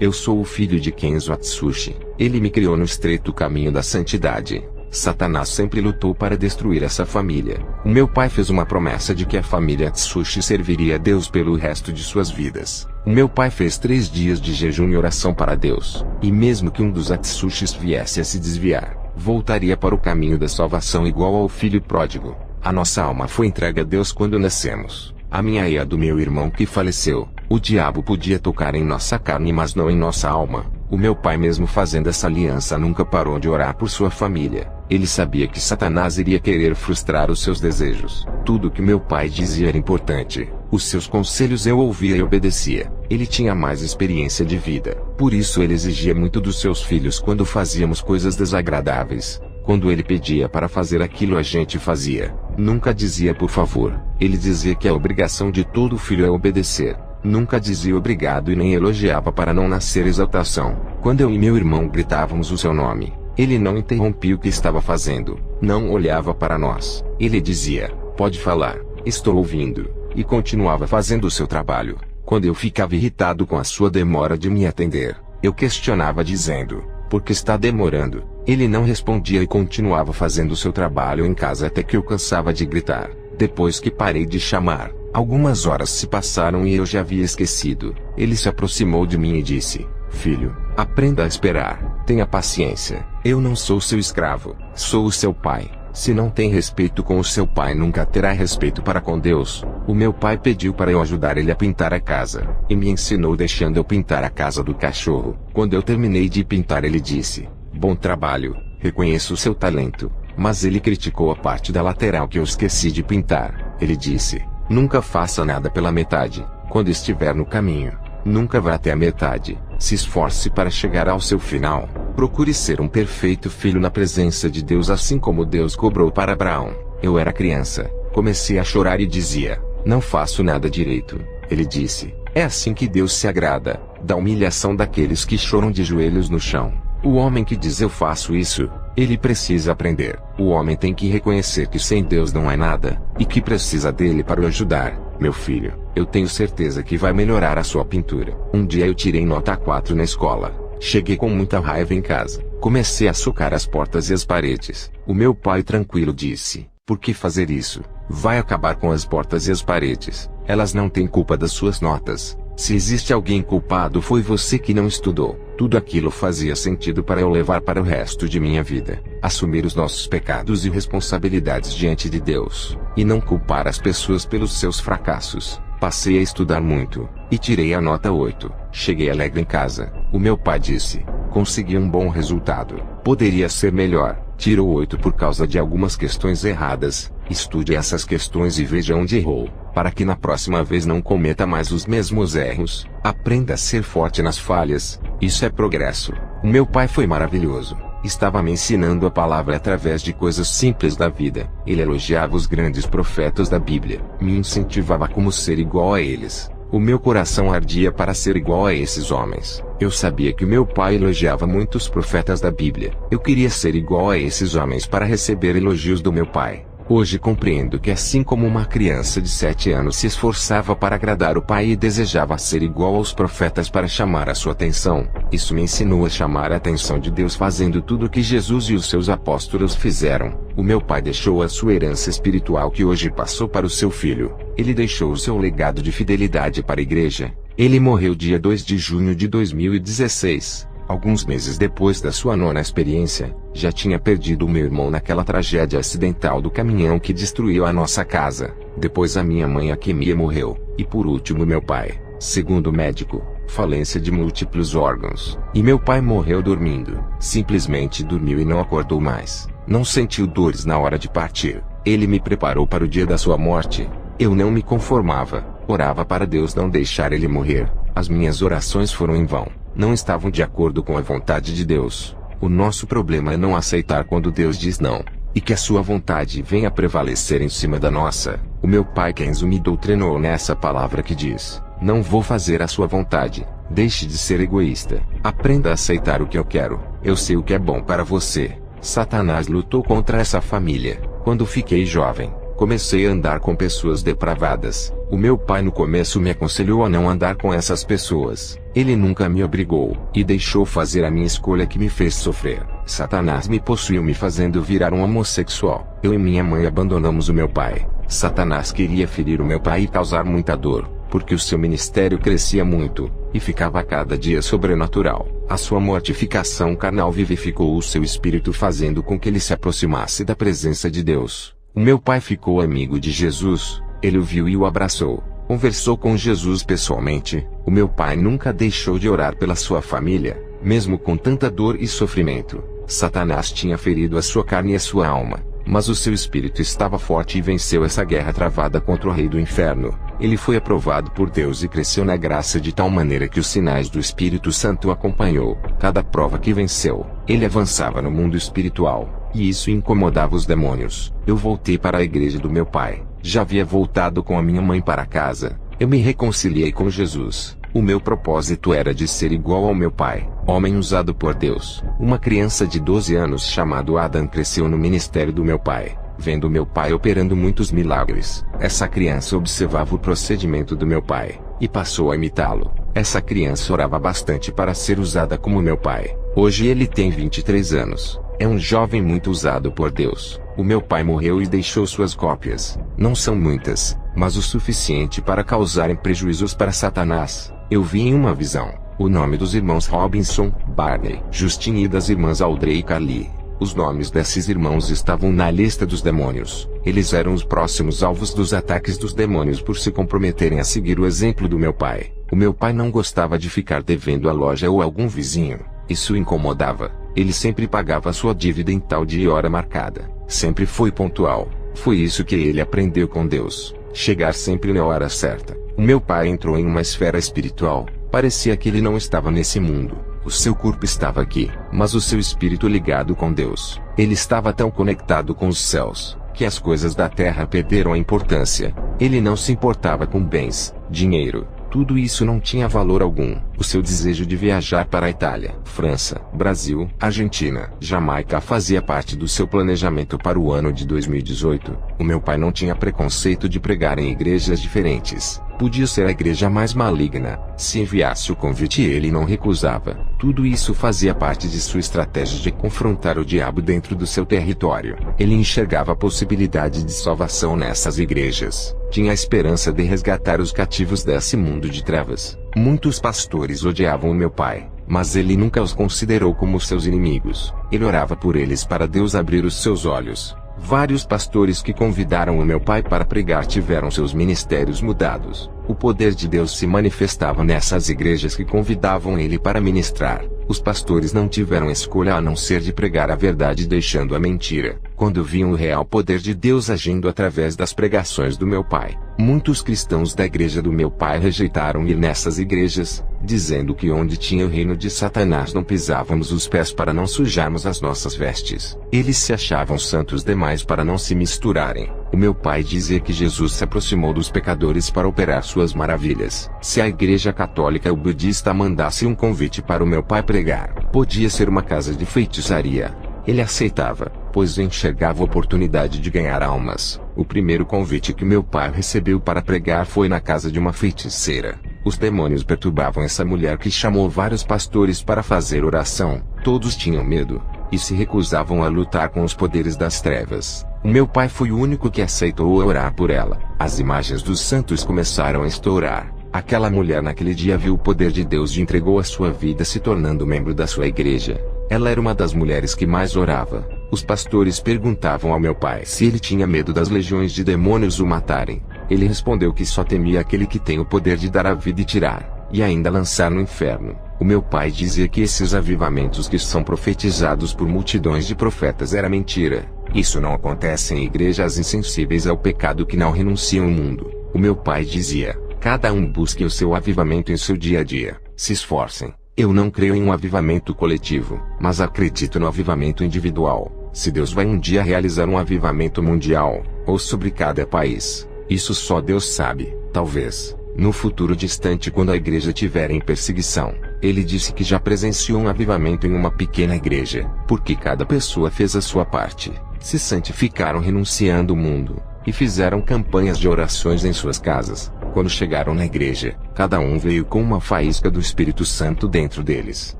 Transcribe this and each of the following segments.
Eu sou o filho de Kenzo Atsushi. Ele me criou no estreito caminho da santidade. Satanás sempre lutou para destruir essa família. O meu pai fez uma promessa de que a família Atsushi serviria a Deus pelo resto de suas vidas. O meu pai fez 3 dias de jejum e oração para Deus. E mesmo que um dos Atsushis viesse a se desviar, voltaria para o caminho da salvação igual ao filho pródigo. A nossa alma foi entregue a Deus quando nascemos. A minha e a do meu irmão que faleceu. O diabo podia tocar em nossa carne, mas não em nossa alma. O meu pai, mesmo fazendo essa aliança, nunca parou de orar por sua família. Ele sabia que Satanás iria querer frustrar os seus desejos. Tudo o que meu pai dizia era importante. Os seus conselhos eu ouvia e obedecia. Ele tinha mais experiência de vida. Por isso ele exigia muito dos seus filhos quando fazíamos coisas desagradáveis. Quando ele pedia para fazer aquilo, a gente fazia. Nunca dizia por favor. Ele dizia que a obrigação de todo filho é obedecer. Nunca dizia obrigado e nem elogiava para não nascer exaltação. Quando eu e meu irmão gritávamos o seu nome, ele não interrompia o que estava fazendo. Não olhava para nós. Ele dizia: pode falar, estou ouvindo. E continuava fazendo o seu trabalho. Quando eu ficava irritado com a sua demora de me atender, eu questionava dizendo: por que está demorando? Ele não respondia e continuava fazendo o seu trabalho em casa até que eu cansava de gritar. Depois que parei de chamar, algumas horas se passaram e eu já havia esquecido. Ele se aproximou de mim e disse: filho, aprenda a esperar. Tenha paciência. Eu não sou seu escravo. Sou o seu pai. Se não tem respeito com o seu pai, nunca terá respeito para com Deus. O meu pai pediu para eu ajudar ele a pintar a casa. E me ensinou deixando eu pintar a casa do cachorro. Quando eu terminei de pintar, ele disse: bom trabalho. Reconheço o seu talento. Mas ele criticou a parte da lateral que eu esqueci de pintar. Ele disse: nunca faça nada pela metade. Quando estiver no caminho, nunca vá até a metade. Se esforce para chegar ao seu final. Procure ser um perfeito filho na presença de Deus, assim como Deus cobrou para Abraão. Eu era criança. Comecei a chorar e dizia: não faço nada direito. Ele disse: é assim que Deus se agrada, da humilhação daqueles que choram de joelhos no chão. O homem que diz eu faço isso, ele precisa aprender. O homem tem que reconhecer que sem Deus não é nada, e que precisa dele para o ajudar. Meu filho, eu tenho certeza que vai melhorar a sua pintura. Um dia eu tirei nota 4 na escola. Cheguei com muita raiva em casa. Comecei a socar as portas e as paredes. O meu pai, tranquilo, disse: por que fazer isso? Vai acabar com as portas e as paredes. Elas não têm culpa das suas notas. Se existe alguém culpado, foi você que não estudou. Tudo aquilo fazia sentido para eu levar para o resto de minha vida. Assumir os nossos pecados e responsabilidades diante de Deus. E não culpar as pessoas pelos seus fracassos. Passei a estudar muito. E tirei a nota 8. Cheguei alegre em casa. O meu pai disse: consegui um bom resultado. Poderia ser melhor. Tirou 8 por causa de algumas questões erradas. Estude essas questões e veja onde errou, para que na próxima vez não cometa mais os mesmos erros. Aprenda a ser forte nas falhas. Isso é progresso. O meu pai foi maravilhoso. Estava me ensinando a palavra através de coisas simples da vida. Ele elogiava os grandes profetas da Bíblia. Me incentivava a como ser igual a eles. O meu coração ardia para ser igual a esses homens. Eu sabia que o meu pai elogiava muitos profetas da Bíblia. Eu queria ser igual a esses homens para receber elogios do meu pai. Hoje compreendo que assim como uma criança de 7 anos se esforçava para agradar o pai e desejava ser igual aos profetas para chamar a sua atenção, isso me ensinou a chamar a atenção de Deus fazendo tudo o que Jesus e os seus apóstolos fizeram. O meu pai deixou a sua herança espiritual que hoje passou para o seu filho. Ele deixou o seu legado de fidelidade para a igreja. Ele morreu dia 2 de junho de 2016. Alguns meses depois da sua 9ª experiência, já tinha perdido o meu irmão naquela tragédia acidental do caminhão que destruiu a nossa casa. Depois a minha mãe, a Kemia, morreu. E por último meu pai. Segundo o médico, falência de múltiplos órgãos. E meu pai morreu dormindo. Simplesmente dormiu e não acordou mais. Não sentiu dores na hora de partir. Ele me preparou para o dia da sua morte. Eu não me conformava. Orava para Deus não deixar ele morrer. As minhas orações foram em vão. Não estavam de acordo com a vontade de Deus. O nosso problema é não aceitar quando Deus diz não, e que a sua vontade venha a prevalecer em cima da nossa. O meu pai Kenzo me doutrinou nessa palavra que diz: não vou fazer a sua vontade. Deixe de ser egoísta. Aprenda a aceitar o que eu quero. Eu sei o que é bom para você. Satanás lutou contra essa família. Quando fiquei jovem, comecei a andar com pessoas depravadas. O meu pai no começo me aconselhou a não andar com essas pessoas. Ele nunca me obrigou, e deixou fazer a minha escolha que me fez sofrer. Satanás me possuiu me fazendo virar um homossexual. Eu e minha mãe abandonamos o meu pai. Satanás queria ferir o meu pai e causar muita dor, porque o seu ministério crescia muito, e ficava a cada dia sobrenatural. A sua mortificação carnal vivificou o seu espírito fazendo com que ele se aproximasse da presença de Deus. O meu pai ficou amigo de Jesus, ele o viu e o abraçou. Conversou com Jesus pessoalmente. O meu pai nunca deixou de orar pela sua família, mesmo com tanta dor e sofrimento. Satanás tinha ferido a sua carne e a sua alma, mas o seu espírito estava forte e venceu essa guerra travada contra o rei do inferno. Ele foi aprovado por Deus e cresceu na graça de tal maneira que os sinais do Espírito Santo o acompanhou. Cada prova que venceu, ele avançava no mundo espiritual, e isso incomodava os demônios. Eu voltei para a igreja do meu pai. Já havia voltado com a minha mãe para casa. Eu me reconciliei com Jesus. O meu propósito era de ser igual ao meu pai, homem usado por Deus. Uma criança de 12 anos chamado Adam cresceu no ministério do meu pai, vendo meu pai operando muitos milagres. Essa criança observava o procedimento do meu pai, e passou a imitá-lo. Essa criança orava bastante para ser usada como meu pai. Hoje ele tem 23 anos. É um jovem muito usado por Deus. O meu pai morreu e deixou suas cópias. Não são muitas, mas o suficiente para causarem prejuízos para Satanás. Eu vi em uma visão o nome dos irmãos Robinson, Barney, Justin e das irmãs Audrey e Carly. Os nomes desses irmãos estavam na lista dos demônios. Eles eram os próximos alvos dos ataques dos demônios por se comprometerem a seguir o exemplo do meu pai. O meu pai não gostava de ficar devendo à loja ou a algum vizinho. Isso o incomodava. Ele sempre pagava sua dívida em tal dia e hora marcada. Sempre foi pontual. Foi isso que ele aprendeu com Deus. Chegar sempre na hora certa. O meu pai entrou em uma esfera espiritual. Parecia que ele não estava nesse mundo. O seu corpo estava aqui, mas o seu espírito ligado com Deus. Ele estava tão conectado com os céus, que as coisas da terra perderam a importância. Ele não se importava com bens, dinheiro. Tudo isso não tinha valor algum. O seu desejo de viajar para a Itália, França, Brasil, Argentina, Jamaica fazia parte do seu planejamento para o ano de 2018. O meu pai não tinha preconceito de pregar em igrejas diferentes. Podia ser a igreja mais maligna. Se enviasse o convite ele não recusava. Tudo isso fazia parte de sua estratégia de confrontar o diabo dentro do seu território. Ele enxergava a possibilidade de salvação nessas igrejas. Tinha a esperança de resgatar os cativos desse mundo de trevas. Muitos pastores odiavam o meu pai, mas ele nunca os considerou como seus inimigos. Ele orava por eles para Deus abrir os seus olhos. Vários pastores que convidaram o meu pai para pregar tiveram seus ministérios mudados. O poder de Deus se manifestava nessas igrejas que convidavam ele para ministrar. Os pastores não tiveram escolha a não ser de pregar a verdade deixando a mentira. Quando viam o real poder de Deus agindo através das pregações do meu pai, muitos cristãos da igreja do meu pai rejeitaram ir nessas igrejas, dizendo que onde tinha o reino de Satanás não pisávamos os pés para não sujarmos as nossas vestes. Eles se achavam santos demais para não se misturarem. O meu pai dizia que Jesus se aproximou dos pecadores para operar suas maravilhas. Se a igreja católica ou budista mandasse um convite para o meu pai pregar, podia ser uma casa de feitiçaria. Ele aceitava, pois enxergava a oportunidade de ganhar almas. O primeiro convite que meu pai recebeu para pregar foi na casa de uma feiticeira. Os demônios perturbavam essa mulher que chamou vários pastores para fazer oração. Todos tinham medo, e se recusavam a lutar com os poderes das trevas. O meu pai foi o único que aceitou orar por ela. As imagens dos santos começaram a estourar. Aquela mulher naquele dia viu o poder de Deus e entregou a sua vida se tornando membro da sua igreja. Ela era uma das mulheres que mais orava. Os pastores perguntavam ao meu pai se ele tinha medo das legiões de demônios o matarem. Ele respondeu que só temia aquele que tem o poder de dar a vida e tirar, e ainda lançar no inferno. O meu pai dizia que esses avivamentos que são profetizados por multidões de profetas era mentira. Isso não acontece em igrejas insensíveis ao pecado que não renunciam ao mundo. O meu pai dizia: cada um busque o seu avivamento em seu dia a dia. Se esforcem. Eu não creio em um avivamento coletivo, mas acredito no avivamento individual. Se Deus vai um dia realizar um avivamento mundial, ou sobre cada país, isso só Deus sabe. Talvez, no futuro distante quando a igreja estiver em perseguição. Ele disse que já presenciou um avivamento em uma pequena igreja, porque cada pessoa fez a sua parte, se santificaram renunciando ao mundo, e fizeram campanhas de orações em suas casas. Quando chegaram na igreja, cada um veio com uma faísca do Espírito Santo dentro deles.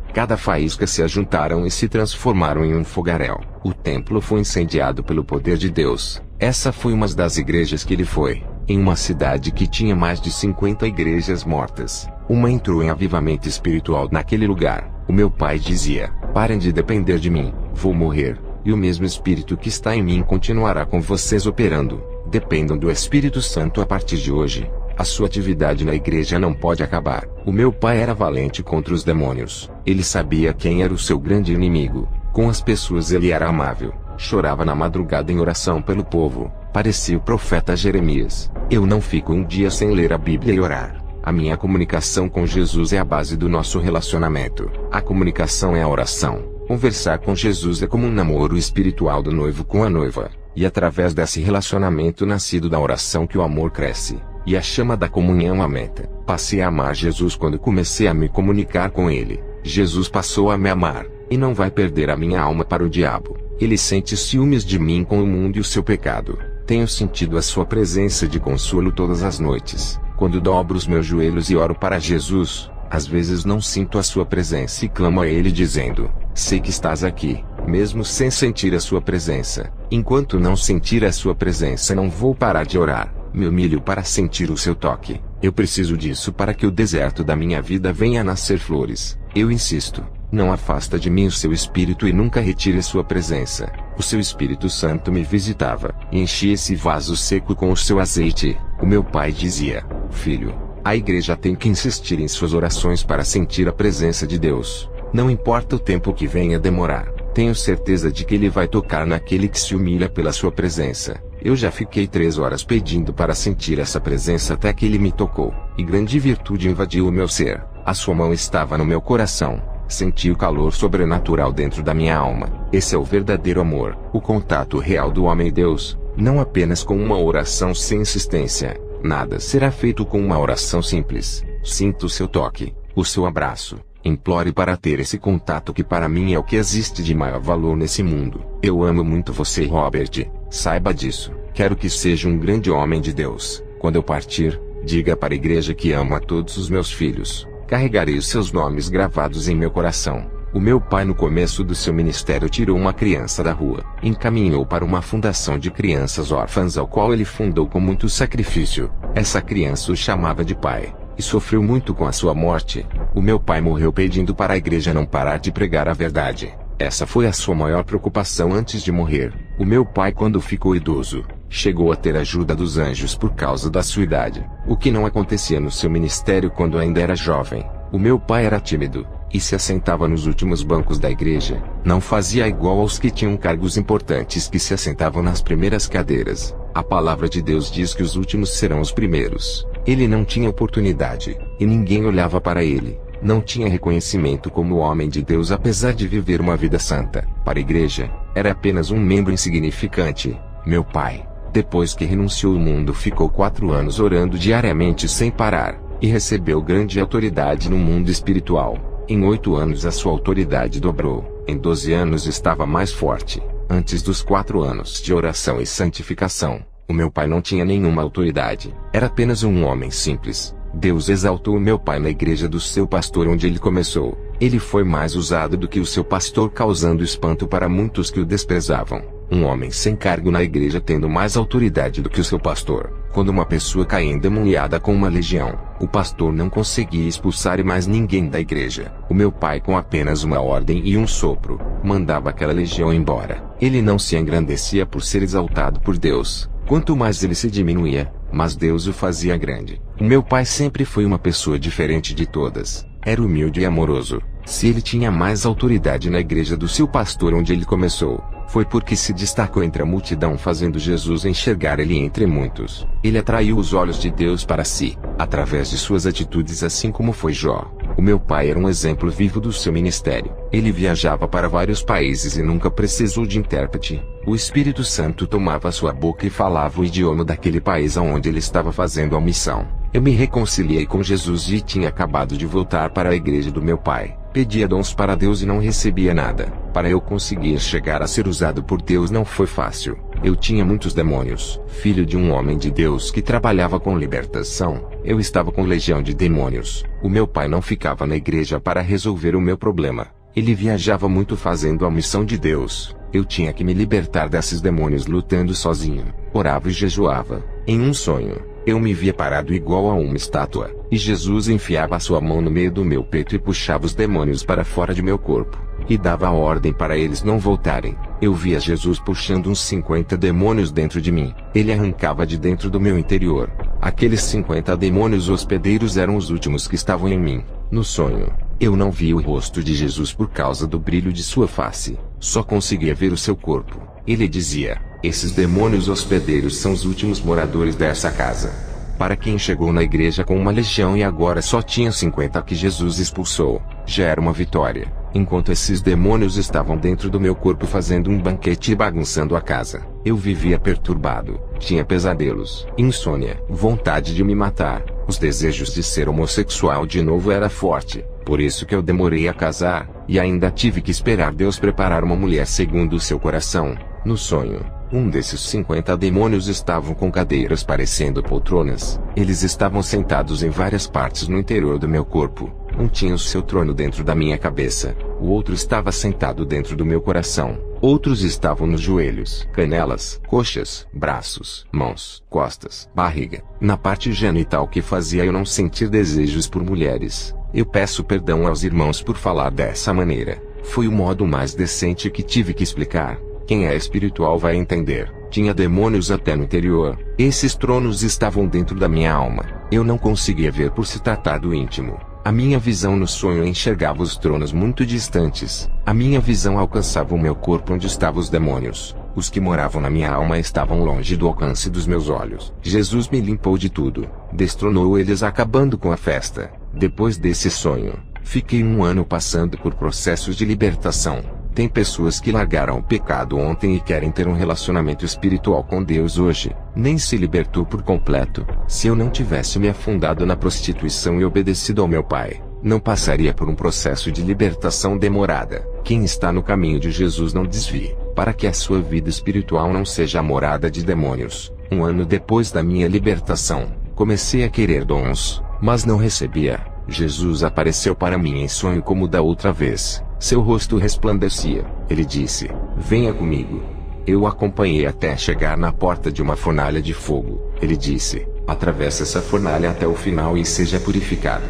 Cada faísca se ajuntaram e se transformaram em um fogaréu. O templo foi incendiado pelo poder de Deus. Essa foi uma das igrejas que ele foi. Em uma cidade que tinha mais de 50 igrejas mortas, uma entrou em avivamento espiritual naquele lugar. O meu pai dizia: parem de depender de mim, vou morrer, e o mesmo Espírito que está em mim continuará com vocês operando. Dependam do Espírito Santo a partir de hoje. A sua atividade na igreja não pode acabar. O meu pai era valente contra os demônios. Ele sabia quem era o seu grande inimigo. Com as pessoas ele era amável. Chorava na madrugada em oração pelo povo. Parecia o profeta Jeremias. Eu não fico um dia sem ler a Bíblia e orar. A minha comunicação com Jesus é a base do nosso relacionamento. A comunicação é a oração. Conversar com Jesus é como um namoro espiritual do noivo com a noiva. E através desse relacionamento nascido da oração que o amor cresce. E a chama da comunhão aumenta. Passei a amar Jesus quando comecei a me comunicar com Ele. Jesus passou a me amar, e não vai perder a minha alma para o diabo. Ele sente ciúmes de mim com o mundo e o seu pecado. Tenho sentido a sua presença de consolo todas as noites. Quando dobro os meus joelhos e oro para Jesus, às vezes não sinto a sua presença e clamo a Ele dizendo: sei que estás aqui, mesmo sem sentir a sua presença. Enquanto não sentir a sua presença, não vou parar de orar. Me humilho para sentir o seu toque. Eu preciso disso para que o deserto da minha vida venha a nascer flores. Eu insisto, não afasta de mim o seu Espírito e nunca retire sua presença. O seu Espírito Santo me visitava, e enchia esse vaso seco com o seu azeite. O meu pai dizia: filho, a igreja tem que insistir em suas orações para sentir a presença de Deus. Não importa o tempo que venha demorar. Tenho certeza de que Ele vai tocar naquele que se humilha pela sua presença. Eu já fiquei 3 horas pedindo para sentir essa presença até que Ele me tocou, e grande virtude invadiu o meu ser. A sua mão estava no meu coração. Senti o calor sobrenatural dentro da minha alma. Esse é o verdadeiro amor, o contato real do homem e Deus, não apenas com uma oração sem insistência. Nada será feito com uma oração simples. Sinta o seu toque, o seu abraço. Implore para ter esse contato que para mim é o que existe de maior valor nesse mundo. Eu amo muito você, Robert. Saiba disso. Quero que seja um grande homem de Deus. Quando eu partir, diga para a igreja que amo a todos os meus filhos. Carregarei os seus nomes gravados em meu coração. O meu pai, no começo do seu ministério, tirou uma criança da rua, encaminhou para uma fundação de crianças órfãs ao qual ele fundou com muito sacrifício. Essa criança o chamava de pai, e sofreu muito com a sua morte. O meu pai morreu pedindo para a igreja não parar de pregar a verdade. Essa foi a sua maior preocupação antes de morrer. O meu pai, quando ficou idoso, chegou a ter ajuda dos anjos por causa da sua idade, o que não acontecia no seu ministério quando ainda era jovem. O meu pai era tímido, e se assentava nos últimos bancos da igreja. Não fazia igual aos que tinham cargos importantes que se assentavam nas primeiras cadeiras. A palavra de Deus diz que os últimos serão os primeiros. Ele não tinha oportunidade, e ninguém olhava para ele. Não tinha reconhecimento como homem de Deus apesar de viver uma vida santa. Para a igreja, era apenas um membro insignificante. Meu pai, depois que renunciou ao mundo, ficou 4 anos orando diariamente sem parar, e recebeu grande autoridade no mundo espiritual. Em 8 anos a sua autoridade dobrou. Em 12 anos estava mais forte. Antes dos 4 anos de oração e santificação, o meu pai não tinha nenhuma autoridade. Era apenas um homem simples. Deus exaltou o meu pai na igreja do seu pastor onde ele começou. Ele foi mais usado do que o seu pastor, causando espanto para muitos que o desprezavam. Um homem sem cargo na igreja tendo mais autoridade do que o seu pastor. Quando uma pessoa caía endemoniada com uma legião, o pastor não conseguia expulsar mais ninguém da igreja. O meu pai, com apenas uma ordem e um sopro, mandava aquela legião embora. Ele não se engrandecia por ser exaltado por Deus. Quanto mais ele se diminuía, mas Deus o fazia grande. O meu pai sempre foi uma pessoa diferente de todas. Era humilde e amoroso. Se ele tinha mais autoridade na igreja do seu pastor onde ele começou, foi porque se destacou entre a multidão, fazendo Jesus enxergar ele entre muitos. Ele atraiu os olhos de Deus para si, através de suas atitudes, assim como foi Jó. O meu pai era um exemplo vivo do seu ministério. Ele viajava para vários países e nunca precisou de intérprete. O Espírito Santo tomava sua boca e falava o idioma daquele país aonde ele estava fazendo a missão. Eu me reconciliei com Jesus e tinha acabado de voltar para a igreja do meu pai. Pedia dons para Deus e não recebia nada. Para eu conseguir chegar a ser usado por Deus não foi fácil. Eu tinha muitos demônios. Filho de um homem de Deus que trabalhava com libertação, eu estava com legião de demônios. O meu pai não ficava na igreja para resolver o meu problema. Ele viajava muito fazendo a missão de Deus. Eu tinha que me libertar desses demônios lutando sozinho. Orava e jejuava. Em um sonho, eu me via parado igual a uma estátua, e Jesus enfiava a sua mão no meio do meu peito e puxava os demônios para fora de meu corpo, e dava a ordem para eles não voltarem. Eu via Jesus puxando uns 50 demônios dentro de mim. Ele arrancava de dentro do meu interior. Aqueles 50 demônios hospedeiros eram os últimos que estavam em mim. No sonho, eu não via o rosto de Jesus por causa do brilho de sua face. Só conseguia ver o seu corpo. Ele dizia: esses demônios hospedeiros são os últimos moradores dessa casa. Para quem chegou na igreja com uma legião e agora só tinha 50 que Jesus expulsou, já era uma vitória. Enquanto esses demônios estavam dentro do meu corpo fazendo um banquete e bagunçando a casa, eu vivia perturbado, tinha pesadelos, insônia, vontade de me matar. Os desejos de ser homossexual de novo era forte, por isso que eu demorei a casar, e ainda tive que esperar Deus preparar uma mulher segundo o seu coração. No sonho, um desses 50 demônios estavam com cadeiras parecendo poltronas. Eles estavam sentados em várias partes no interior do meu corpo. Um tinha o seu trono dentro da minha cabeça, o outro estava sentado dentro do meu coração. Outros estavam nos joelhos, canelas, coxas, braços, mãos, costas, barriga, na parte genital que fazia eu não sentir desejos por mulheres. Eu peço perdão aos irmãos por falar dessa maneira. Foi o modo mais decente que tive que explicar. Quem é espiritual vai entender. Tinha demônios até no interior. Esses tronos estavam dentro da minha alma. Eu não conseguia ver por se tratar do íntimo. A minha visão no sonho enxergava os tronos muito distantes. A minha visão alcançava o meu corpo onde estavam os demônios. Os que moravam na minha alma estavam longe do alcance dos meus olhos. Jesus me limpou de tudo. Destronou eles acabando com a festa. Depois desse sonho, fiquei 1 ano passando por processos de libertação. Tem pessoas que largaram o pecado ontem e querem ter um relacionamento espiritual com Deus hoje. Nem se libertou por completo. Se eu não tivesse me afundado na prostituição e obedecido ao meu pai, não passaria por um processo de libertação demorada. Quem está no caminho de Jesus não desvie, para que a sua vida espiritual não seja a morada de demônios. 1 ano depois da minha libertação, comecei a querer dons, mas não recebia. Jesus apareceu para mim em sonho como da outra vez. Seu rosto resplandecia. Ele disse: venha comigo. Eu o acompanhei até chegar na porta de uma fornalha de fogo. Ele disse: atravesse essa fornalha até o final e seja purificado.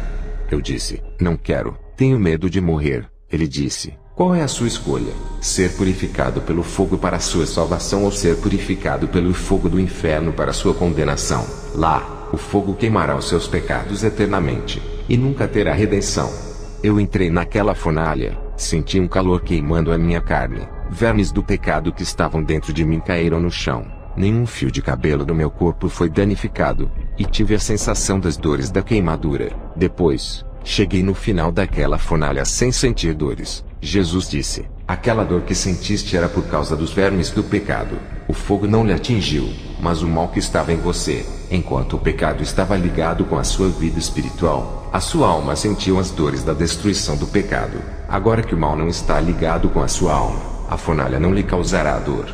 Eu disse: não quero, tenho medo de morrer. Ele disse: qual é a sua escolha? Ser purificado pelo fogo para a sua salvação ou ser purificado pelo fogo do inferno para a sua condenação? Lá, o fogo queimará os seus pecados eternamente, e nunca terá redenção. Eu entrei naquela fornalha, senti um calor queimando a minha carne. Vermes do pecado que estavam dentro de mim caíram no chão. Nenhum fio de cabelo do meu corpo foi danificado, e tive a sensação das dores da queimadura. Depois, cheguei no final daquela fornalha sem sentir dores. Jesus disse: aquela dor que sentiste era por causa dos vermes do pecado. O fogo não lhe atingiu, mas o mal que estava em você. Enquanto o pecado estava ligado com a sua vida espiritual, a sua alma sentiu as dores da destruição do pecado. Agora que o mal não está ligado com a sua alma, a fornalha não lhe causará dor.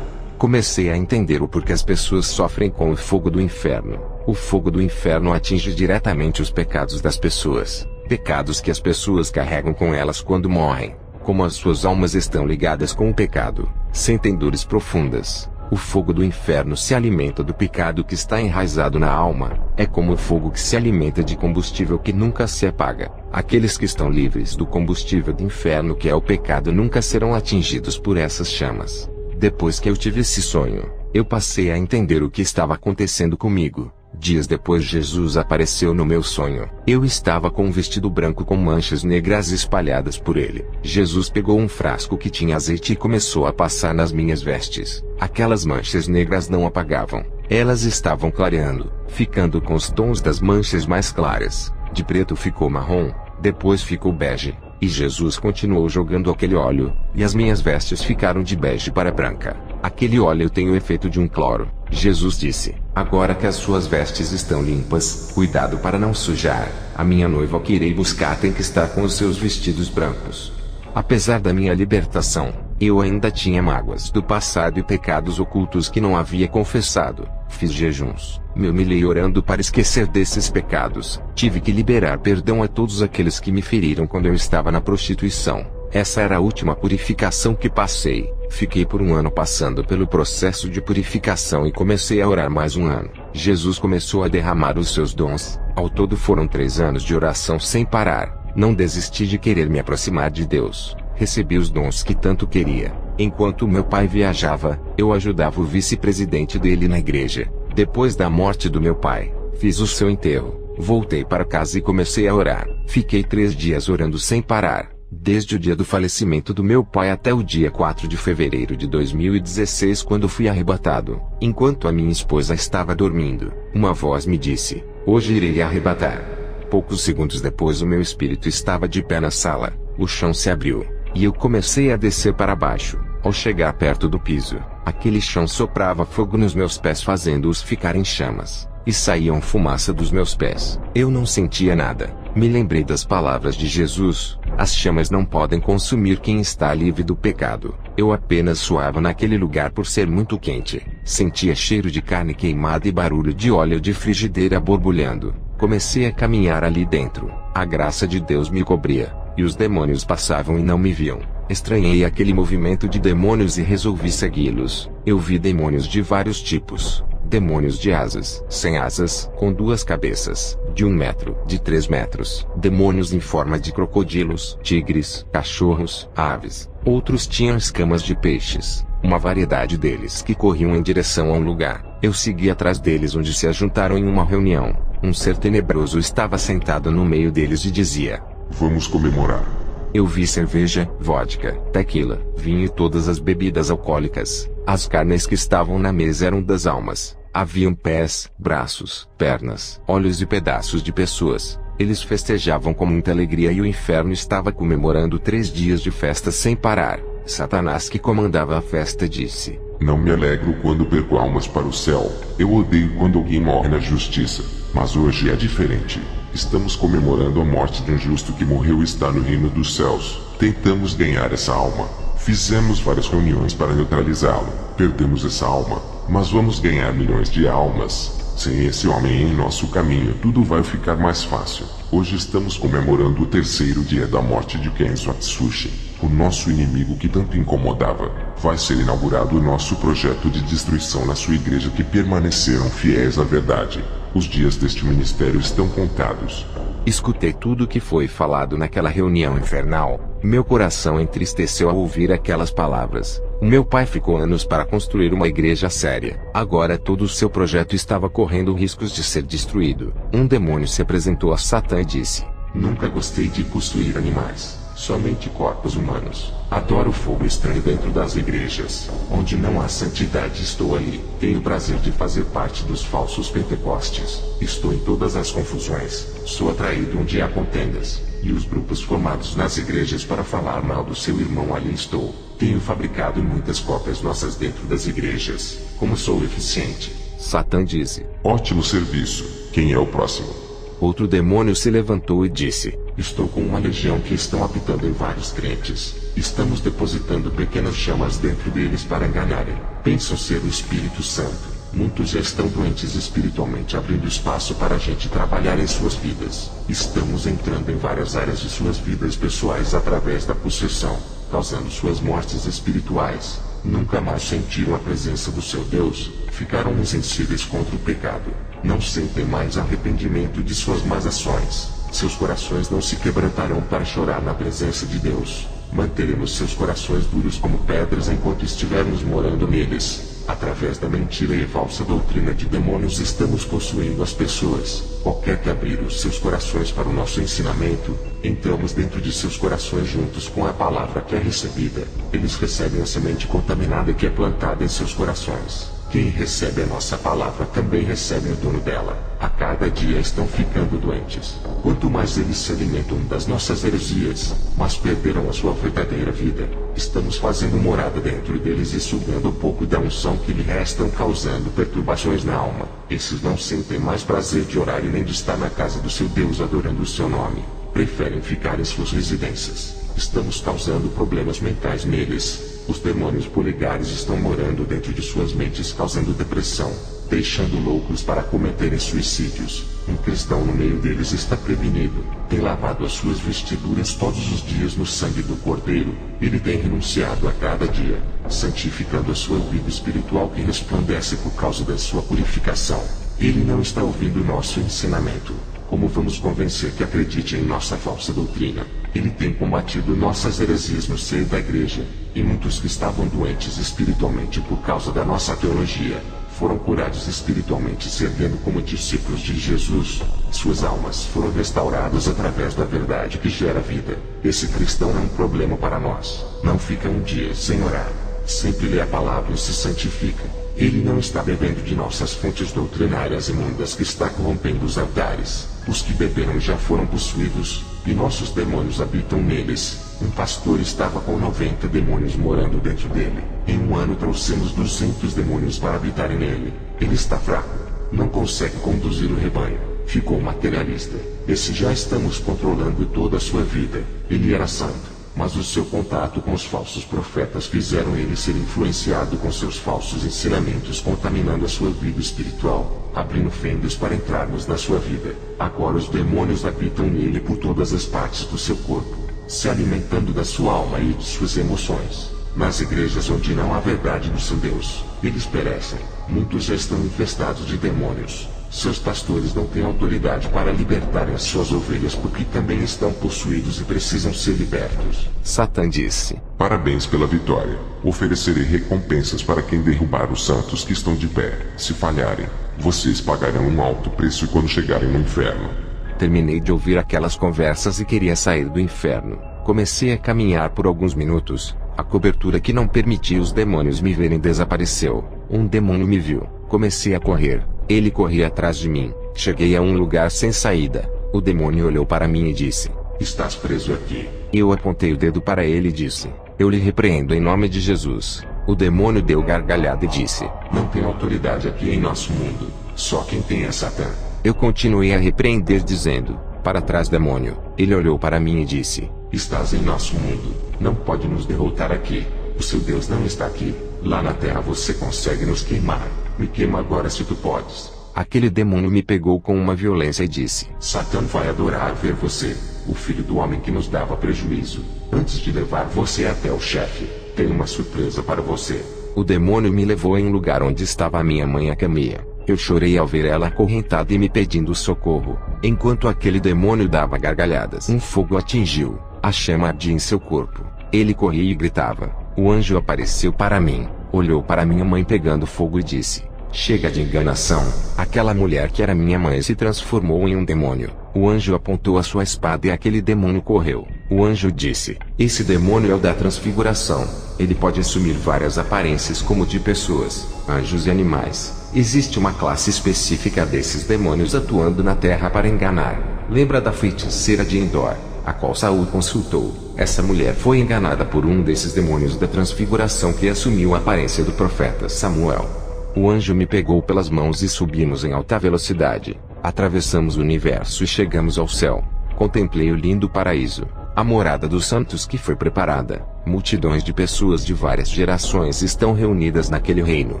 Comecei a entender o porquê as pessoas sofrem com o fogo do inferno. O fogo do inferno atinge diretamente os pecados das pessoas. Pecados que as pessoas carregam com elas quando morrem. Como as suas almas estão ligadas com o pecado, sentem dores profundas. O fogo do inferno se alimenta do pecado que está enraizado na alma. É como o fogo que se alimenta de combustível que nunca se apaga. Aqueles que estão livres do combustível do inferno que é o pecado nunca serão atingidos por essas chamas. Depois que eu tive esse sonho, eu passei a entender o que estava acontecendo comigo. Dias depois Jesus apareceu no meu sonho. Eu estava com um vestido branco com manchas negras espalhadas por ele. Jesus pegou um frasco que tinha azeite e começou a passar nas minhas vestes. Aquelas manchas negras não apagavam. Elas estavam clareando, ficando com os tons das manchas mais claras. De preto ficou marrom, depois ficou bege. E Jesus continuou jogando aquele óleo, e as minhas vestes ficaram de bege para branca. Aquele óleo tem o efeito de um cloro. Jesus disse: agora que as suas vestes estão limpas, cuidado para não sujar. A minha noiva que irei buscar tem que estar com os seus vestidos brancos. Apesar da minha libertação, Eu ainda tinha mágoas do passado e pecados ocultos que não havia confessado. Fiz jejuns, me humilhei orando para esquecer desses pecados. Tive que liberar perdão a todos aqueles que me feriram quando eu estava na prostituição. Essa era a última purificação que passei. Fiquei por um ano passando pelo processo de purificação e comecei a orar mais um ano. Jesus começou a derramar os seus dons. Ao todo foram 3 anos de oração sem parar. Não desisti de querer me aproximar de Deus. Recebi os dons que tanto queria. Enquanto meu pai viajava, eu ajudava o vice-presidente dele na igreja. Depois da morte do meu pai, fiz o seu enterro. Voltei para casa e comecei a orar. Fiquei 3 dias orando sem parar. Desde o dia do falecimento do meu pai até o dia 4 de fevereiro de 2016, quando fui arrebatado. Enquanto a minha esposa estava dormindo, uma voz me disse: "Hoje irei arrebatar." Poucos segundos depois o meu espírito estava de pé na sala. O chão se abriu, e eu comecei a descer para baixo. Ao chegar perto do piso, aquele chão soprava fogo nos meus pés, fazendo-os ficar em chamas, e saíam fumaça dos meus pés. Eu não sentia nada. Me lembrei das palavras de Jesus: as chamas não podem consumir quem está livre do pecado. Eu apenas suava naquele lugar por ser muito quente. Sentia cheiro de carne queimada e barulho de óleo de frigideira borbulhando. Comecei a caminhar ali dentro. A graça de Deus me cobria, e os demônios passavam e não me viam. Estranhei aquele movimento de demônios e resolvi segui-los. Eu vi demônios de vários tipos. Demônios de asas, sem asas, com 2 cabeças, de 1 metro, de 3 metros. Demônios em forma de crocodilos, tigres, cachorros, aves. Outros tinham escamas de peixes. Uma variedade deles que corriam em direção a um lugar. Eu segui atrás deles, onde se ajuntaram em uma reunião. Um ser tenebroso estava sentado no meio deles e dizia: "Vamos comemorar." Eu vi cerveja, vodka, tequila, vinho e todas as bebidas alcoólicas. As carnes que estavam na mesa eram das almas. Haviam pés, braços, pernas, olhos e pedaços de pessoas. Eles festejavam com muita alegria e o inferno estava comemorando 3 dias de festa sem parar. Satanás, que comandava a festa, disse: "Não me alegro quando perco almas para o céu. Eu odeio quando alguém morre na justiça. Mas hoje é diferente. Estamos comemorando a morte de um justo que morreu e está no reino dos céus. Tentamos ganhar essa alma. Fizemos várias reuniões para neutralizá-lo. Perdemos essa alma, mas vamos ganhar milhões de almas. Sem esse homem em nosso caminho, tudo vai ficar mais fácil. Hoje estamos comemorando o 3º dia da morte de Kenzo Atsushi, o nosso inimigo que tanto incomodava. Vai ser inaugurado o nosso projeto de destruição na sua igreja, que permaneceram fiéis à verdade. Os dias deste ministério estão contados." Escutei tudo o que foi falado naquela reunião infernal. Meu coração entristeceu ao ouvir aquelas palavras. O meu pai ficou anos para construir uma igreja séria. Agora todo o seu projeto estava correndo riscos de ser destruído. Um demônio se apresentou a Satã e disse: "Nunca gostei de possuir animais, somente corpos humanos. Adoro o fogo estranho dentro das igrejas. Onde não há santidade, estou ali. Tenho o prazer de fazer parte dos falsos pentecostes. Estou em todas as confusões. Sou atraído onde há contendas. E os grupos formados nas igrejas para falar mal do seu irmão, ali estou. Tenho fabricado muitas cópias nossas dentro das igrejas. Como sou eficiente." Satã disse: "Ótimo serviço. Quem é o próximo?" Outro demônio se levantou e disse: "Estou com uma legião que estão habitando em vários crentes. Estamos depositando pequenas chamas dentro deles para enganarem. Pensam ser o Espírito Santo. Muitos já estão doentes espiritualmente, abrindo espaço para a gente trabalhar em suas vidas. Estamos entrando em várias áreas de suas vidas pessoais através da possessão, causando suas mortes espirituais. Nunca mais sentiram a presença do seu Deus. Ficaram insensíveis contra o pecado. Não sentem mais arrependimento de suas más ações. Seus corações não se quebrantarão para chorar na presença de Deus. Manteremos seus corações duros como pedras enquanto estivermos morando neles. Através da mentira e falsa doutrina de demônios estamos possuindo as pessoas. Qualquer que abrir os seus corações para o nosso ensinamento, entramos dentro de seus corações juntos com a palavra que é recebida. Eles recebem a semente contaminada que é plantada em seus corações. Quem recebe a nossa palavra também recebe o dono dela. A cada dia estão ficando doentes. Quanto mais eles se alimentam das nossas heresias, mais perderão a sua verdadeira vida. Estamos fazendo morada dentro deles e sugando um pouco da unção que lhe restam, causando perturbações na alma. Esses não sentem mais prazer de orar e nem de estar na casa do seu Deus adorando o seu nome. Preferem ficar em suas residências. Estamos causando problemas mentais neles. Os demônios polegares estão morando dentro de suas mentes, causando depressão, deixando loucos para cometerem suicídios. Um cristão no meio deles está prevenido, tem lavado as suas vestiduras todos os dias no sangue do Cordeiro. Ele tem renunciado a cada dia, santificando a sua vida espiritual que resplandece por causa da sua purificação. Ele não está ouvindo nosso ensinamento. Como vamos convencer que acredite em nossa falsa doutrina? Ele tem combatido nossas heresias no seio da igreja, e muitos que estavam doentes espiritualmente por causa da nossa teologia, foram curados espiritualmente servindo como discípulos de Jesus. Suas almas foram restauradas através da verdade que gera vida. Esse cristão é um problema para nós. Não fica um dia sem orar. Sempre lê a palavra e se santifica. Ele não está bebendo de nossas fontes doutrinárias imundas que está corrompendo os altares. Os que beberam já foram possuídos, e nossos demônios habitam neles. Um pastor estava com 90 demônios morando dentro dele. Em um ano trouxemos 200 demônios para habitarem nele. Ele está fraco. Não consegue conduzir o rebanho. Ficou materialista. Esse já estamos controlando toda a sua vida. Ele era santo, mas o seu contato com os falsos profetas fizeram ele ser influenciado com seus falsos ensinamentos, contaminando a sua vida espiritual, abrindo fendas para entrarmos na sua vida. Agora os demônios habitam nele por todas as partes do seu corpo, se alimentando da sua alma e de suas emoções. Nas igrejas onde não há verdade do seu Deus, eles perecem. Muitos já estão infestados de demônios. Seus pastores não têm autoridade para libertarem as suas ovelhas porque também estão possuídos e precisam ser libertos. Satã disse: Parabéns pela vitória. Oferecerei recompensas para quem derrubar os santos que estão de pé. Se falharem, vocês pagarão um alto preço quando chegarem no inferno. Terminei de ouvir aquelas conversas e queria sair do inferno. Comecei a caminhar por alguns minutos. A cobertura que não permitia os demônios me verem desapareceu. Um demônio me viu. Comecei a correr. Ele corria atrás de mim. Cheguei a um lugar sem saída. O demônio olhou para mim e disse: Estás preso aqui. Eu apontei o dedo para ele e disse: Eu lhe repreendo em nome de Jesus. O demônio deu gargalhada e disse: Não tem autoridade aqui em nosso mundo. Só quem tem é Satã. Eu continuei a repreender dizendo: Para trás, demônio. Ele olhou para mim e disse: Estás em nosso mundo. Não pode nos derrotar aqui. O seu Deus não está aqui. Lá na terra você consegue nos queimar. Me queima agora se tu podes. Aquele demônio me pegou com uma violência e disse: Satã vai adorar ver você, o filho do homem que nos dava prejuízo. Antes de levar você até o chefe, tenho uma surpresa para você. O demônio me levou em um lugar onde estava a minha mãe, a Camia. Eu chorei ao ver ela acorrentada e me pedindo socorro. Enquanto aquele demônio dava gargalhadas, um fogo atingiu. A chama ardia em seu corpo. Ele corria e gritava. O anjo apareceu para mim, olhou para minha mãe pegando fogo e disse: Chega de enganação. Aquela mulher que era minha mãe se transformou em um demônio. O anjo apontou a sua espada e aquele demônio correu. O anjo disse: Esse demônio é o da transfiguração. Ele pode assumir várias aparências como de pessoas, anjos e animais. Existe uma classe específica desses demônios atuando na terra para enganar. Lembra da feiticeira de Endor, a qual Saul consultou? Essa mulher foi enganada por um desses demônios da transfiguração que assumiu a aparência do profeta Samuel. O anjo me pegou pelas mãos e subimos em alta velocidade. Atravessamos o universo e chegamos ao céu. Contemplei o lindo paraíso, a morada dos santos que foi preparada. Multidões de pessoas de várias gerações estão reunidas naquele reino.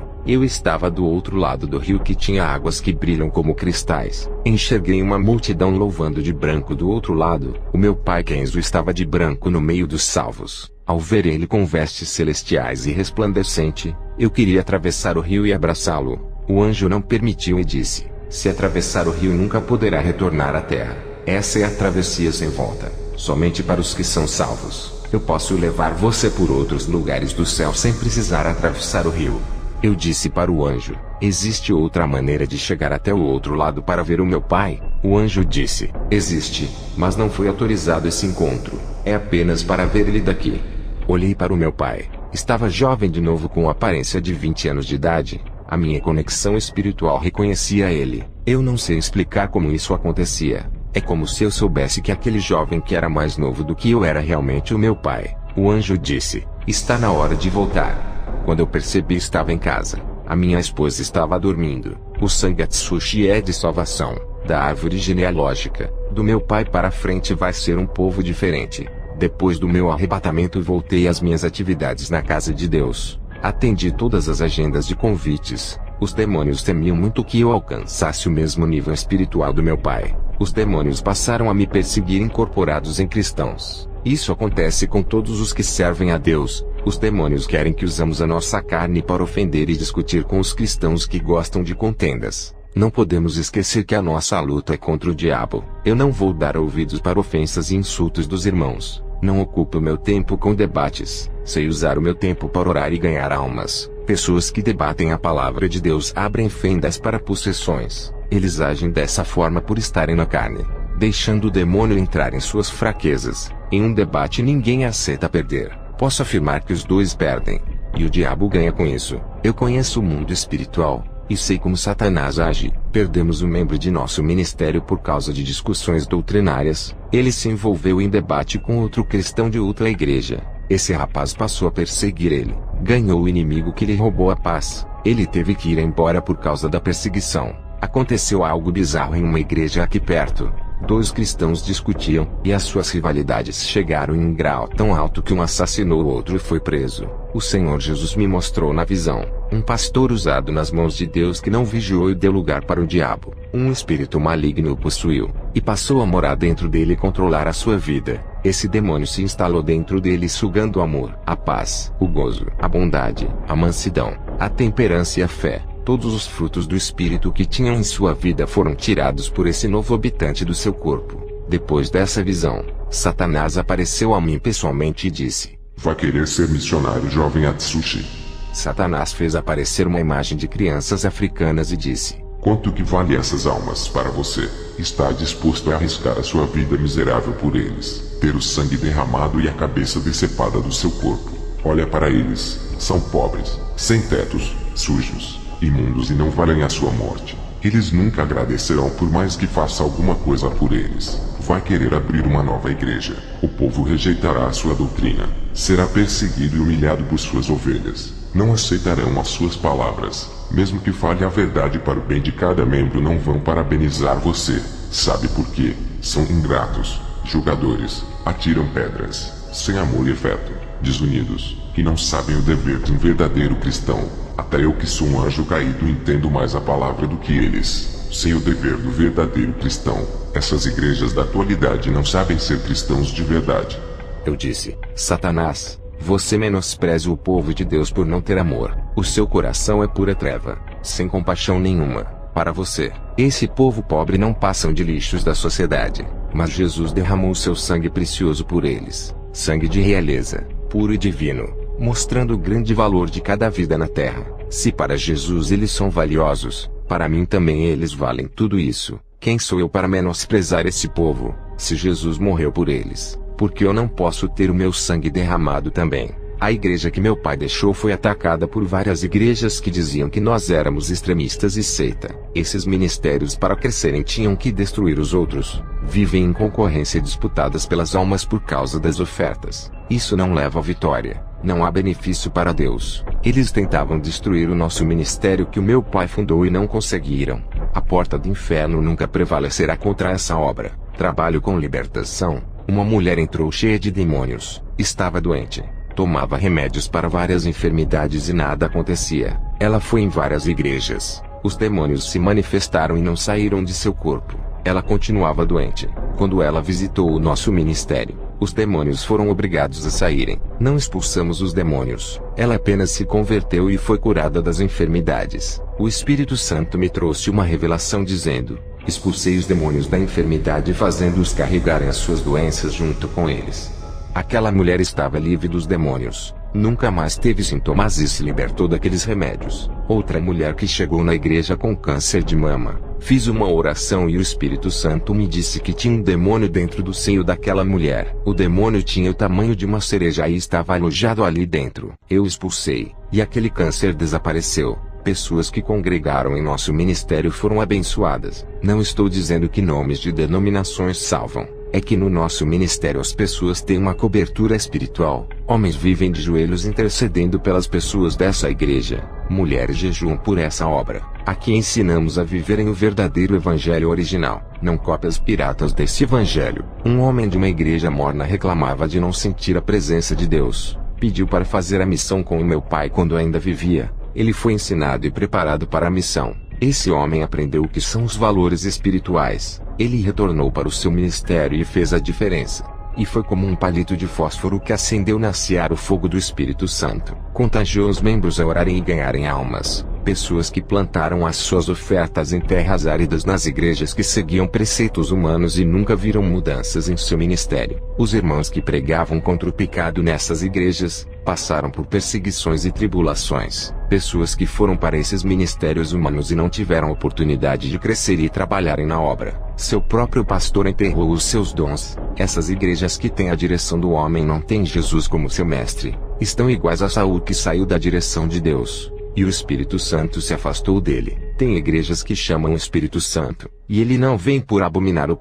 Eu estava do outro lado do rio que tinha águas que brilham como cristais. Enxerguei uma multidão louvando de branco do outro lado. O meu pai Kenzo estava de branco no meio dos salvos. Ao ver ele com vestes celestiais e resplandecente, eu queria atravessar o rio e abraçá-lo. O anjo não permitiu e disse: Se atravessar o rio nunca poderá retornar à terra. Essa é a travessia sem volta, somente para os que são salvos. Eu posso levar você por outros lugares do céu sem precisar atravessar o rio. Eu disse para o anjo: Existe outra maneira de chegar até o outro lado para ver o meu pai? O anjo disse: Existe, mas não foi autorizado esse encontro. É apenas para ver ele daqui. Olhei para o meu pai. Estava jovem de novo com a aparência de 20 anos de idade. A minha conexão espiritual reconhecia ele. Eu não sei explicar como isso acontecia. É como se eu soubesse que aquele jovem que era mais novo do que eu era realmente o meu pai. O anjo disse: Está na hora de voltar. Quando eu percebi, estava em casa. A minha esposa estava dormindo. O sangue Atsushi é de salvação. Da árvore genealógica do meu pai para frente vai ser um povo diferente. Depois do meu arrebatamento voltei às minhas atividades na casa de Deus. Atendi todas as agendas de convites. Os demônios temiam muito que eu alcançasse o mesmo nível espiritual do meu pai. Os demônios passaram a me perseguir incorporados em cristãos. Isso acontece com todos os que servem a Deus. Os demônios querem que usamos a nossa carne para ofender e discutir com os cristãos que gostam de contendas. Não podemos esquecer que a nossa luta é contra o diabo. Eu não vou dar ouvidos para ofensas e insultos dos irmãos. Não ocupo meu tempo com debates. Sei usar o meu tempo para orar e ganhar almas. Pessoas que debatem a palavra de Deus abrem fendas para possessões. Eles agem dessa forma por estarem na carne, deixando o demônio entrar em suas fraquezas. Em um debate ninguém aceita perder. Posso afirmar que os dois perdem, e o diabo ganha com isso. Eu conheço o mundo espiritual, e sei como Satanás age. Perdemos um membro de nosso ministério por causa de discussões doutrinárias. Ele se envolveu em debate com outro cristão de outra igreja. Esse rapaz passou a perseguir ele. Ganhou o inimigo que lhe roubou a paz. Ele teve que ir embora por causa da perseguição. Aconteceu algo bizarro em uma igreja aqui perto. Dois cristãos discutiam, e as suas rivalidades chegaram em um grau tão alto que um assassinou o outro e foi preso. O Senhor Jesus me mostrou na visão um pastor usado nas mãos de Deus que não vigiou e deu lugar para o diabo. Um espírito maligno o possuiu, e passou a morar dentro dele e controlar a sua vida. Esse demônio se instalou dentro dele sugando o amor, a paz, o gozo, a bondade, a mansidão, a temperança e a fé. Todos os frutos do Espírito que tinham em sua vida foram tirados por esse novo habitante do seu corpo. Depois dessa visão, Satanás apareceu a mim pessoalmente e disse: Vai querer ser missionário, jovem Atsushi? Satanás fez aparecer uma imagem de crianças africanas e disse: Quanto que vale essas almas para você? Está disposto a arriscar a sua vida miserável por eles, ter o sangue derramado e a cabeça decepada do seu corpo? Olha para eles, são pobres, sem tetos, sujos, imundos e não valem a sua morte. Eles nunca agradecerão por mais que faça alguma coisa por eles. Vai querer abrir uma nova igreja. O povo rejeitará a sua doutrina. Será perseguido e humilhado por suas ovelhas. Não aceitarão as suas palavras. Mesmo que fale a verdade para o bem de cada membro, não vão parabenizar você. Sabe por quê? São ingratos, julgadores, atiram pedras, sem amor e afeto, desunidos, que não sabem o dever de um verdadeiro cristão. Até eu que sou um anjo caído entendo mais a palavra do que eles. Sei o dever do verdadeiro cristão. Essas igrejas da atualidade não sabem ser cristãos de verdade. Eu disse: Satanás, você menospreza o povo de Deus por não ter amor. O seu coração é pura treva, sem compaixão nenhuma. Para você, esse povo pobre não passam de lixos da sociedade. Mas Jesus derramou seu sangue precioso por eles. Sangue de realeza, puro e divino, mostrando o grande valor de cada vida na terra. Se para Jesus eles são valiosos, para mim também eles valem tudo isso. Quem sou eu para menosprezar esse povo? Se Jesus morreu por eles, por que eu não posso ter o meu sangue derramado também? A igreja que meu pai deixou foi atacada por várias igrejas que diziam que nós éramos extremistas e seita. Esses ministérios, para crescerem, tinham que destruir os outros. Vivem em concorrência disputadas pelas almas por causa das ofertas. Isso não leva à vitória. Não há benefício para Deus. Eles tentavam destruir o nosso ministério que o meu pai fundou e não conseguiram. A porta do inferno nunca prevalecerá contra essa obra. Trabalho com libertação. Uma mulher entrou cheia de demônios. Estava doente. Tomava remédios para várias enfermidades e nada acontecia. Ela foi em várias igrejas. Os demônios se manifestaram e não saíram de seu corpo. Ela continuava doente. Quando ela visitou o nosso ministério, os demônios foram obrigados a saírem. Não expulsamos os demônios. Ela apenas se converteu e foi curada das enfermidades. O Espírito Santo me trouxe uma revelação dizendo: expulsei os demônios da enfermidade fazendo-os carregarem as suas doenças junto com eles. Aquela mulher estava livre dos demônios. Nunca mais teve sintomas e se libertou daqueles remédios. Outra mulher que chegou na igreja com câncer de mama. Fiz uma oração e o Espírito Santo me disse que tinha um demônio dentro do seio daquela mulher. O demônio tinha o tamanho de uma cereja e estava alojado ali dentro. Eu expulsei, e aquele câncer desapareceu. Pessoas que congregaram em nosso ministério foram abençoadas. Não estou dizendo que nomes de denominações salvam. É que no nosso ministério as pessoas têm uma cobertura espiritual. Homens vivem de joelhos intercedendo pelas pessoas dessa igreja. Mulheres jejuam por essa obra. Aqui ensinamos a viverem o verdadeiro evangelho original, não cópias piratas desse evangelho. Um homem de uma igreja morna reclamava de não sentir a presença de Deus. Pediu para fazer a missão com o meu pai quando ainda vivia. Ele foi ensinado e preparado para a missão. Esse homem aprendeu o que são os valores espirituais. Ele retornou para o seu ministério e fez a diferença. E foi como um palito de fósforo que acendeu na seara o fogo do Espírito Santo. Contagiou os membros a orarem e ganharem almas. Pessoas que plantaram as suas ofertas em terras áridas nas igrejas que seguiam preceitos humanos e nunca viram mudanças em seu ministério. Os irmãos que pregavam contra o pecado nessas igrejas, passaram por perseguições e tribulações. Pessoas que foram para esses ministérios humanos e não tiveram oportunidade de crescer e trabalharem na obra. Seu próprio pastor enterrou os seus dons. Essas igrejas que têm a direção do homem não têm Jesus como seu mestre. Estão iguais a Saul que saiu da direção de Deus. E o Espírito Santo se afastou dele. Tem igrejas que chamam o Espírito Santo, e ele não vem por abominar o